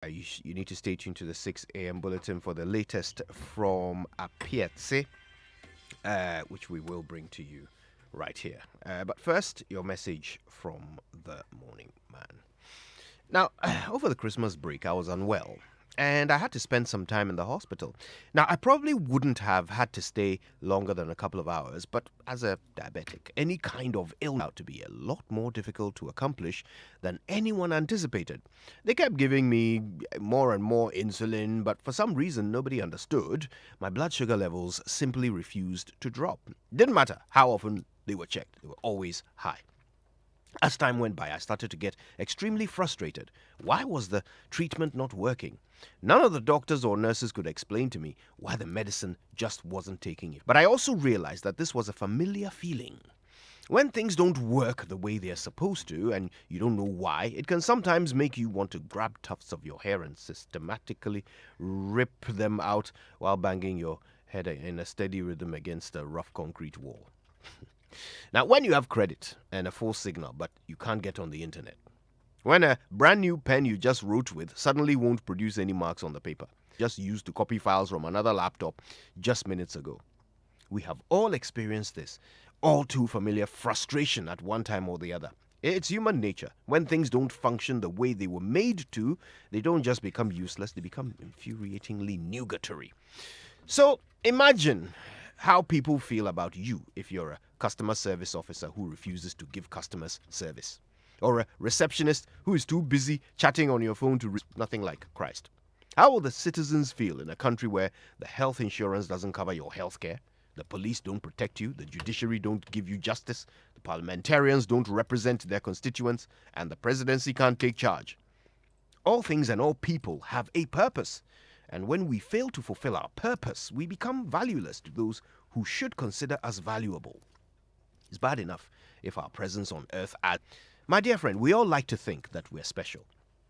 You need to stay tuned to the 6 a.m. bulletin for the latest from Apietse, which we will bring to you right here. But first, your message from the morning man. Now, over the Christmas break, I was unwell and I had to spend some time in the hospital. Now, I probably wouldn't have had to stay longer than a couple of hours, but as a diabetic, any kind of illness out to be a lot more difficult to accomplish than anyone anticipated. They kept giving me more and more insulin, but for some reason nobody understood. My blood sugar levels simply refused to drop. Didn't matter how often they were checked, they were always high. As time went by, I started to get extremely frustrated. Why was the treatment not working? None of the doctors or nurses could explain to me why the medicine just wasn't taking it. But I also realized that this was a familiar feeling. When things don't work the way they're supposed to, and you don't know why, it can sometimes make you want to grab tufts of your hair and systematically rip them out while banging your head in a steady rhythm against a rough concrete wall. Now, when you have credit and a full signal, but you can't get on the internet, when a brand new pen you just wrote with suddenly won't produce any marks on the paper, just used to copy files from another laptop just minutes ago. We have all experienced this, all too familiar frustration at one time or the other. It's human nature. When things don't function the way they were made to, they don't just become useless, they become infuriatingly nugatory. So imagine how people feel about you if you're a customer service officer who refuses to give customers service, or a receptionist who is too busy chatting on your phone to nothing like Christ. How will the citizens feel in a country where the health insurance doesn't cover your health care, the police don't protect you, the judiciary don't give you justice, the parliamentarians don't represent their constituents, and the presidency can't take charge? All things and all people have a purpose. And when we fail to fulfill our purpose, we become valueless to those who should consider us valuable. It's bad enough if our presence on earth adds. My dear friend, we all like to think that we're special.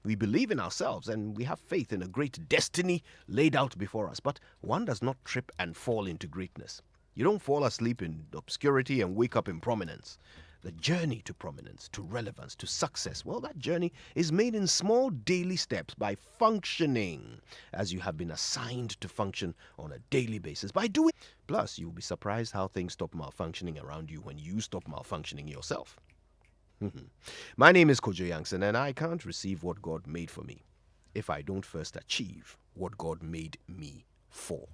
We believe in ourselves and we have faith in a great destiny laid out before us, but one does not trip and fall into greatness. You don't fall asleep in obscurity and wake up in prominence. The journey to prominence, to relevance, to success, well, that journey is made in small daily steps by functioning as you have been assigned to function on a daily basis. By doing, plus, you'll be surprised how things stop malfunctioning around you when you stop malfunctioning yourself. My name is Joy99.7FM, and I can't receive what God made for me if I don't first achieve what God made me for.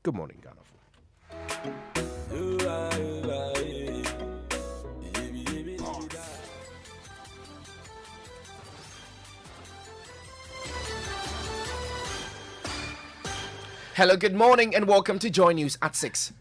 Good morning, Ghana. Hello, good morning, and welcome to Joy News at 6.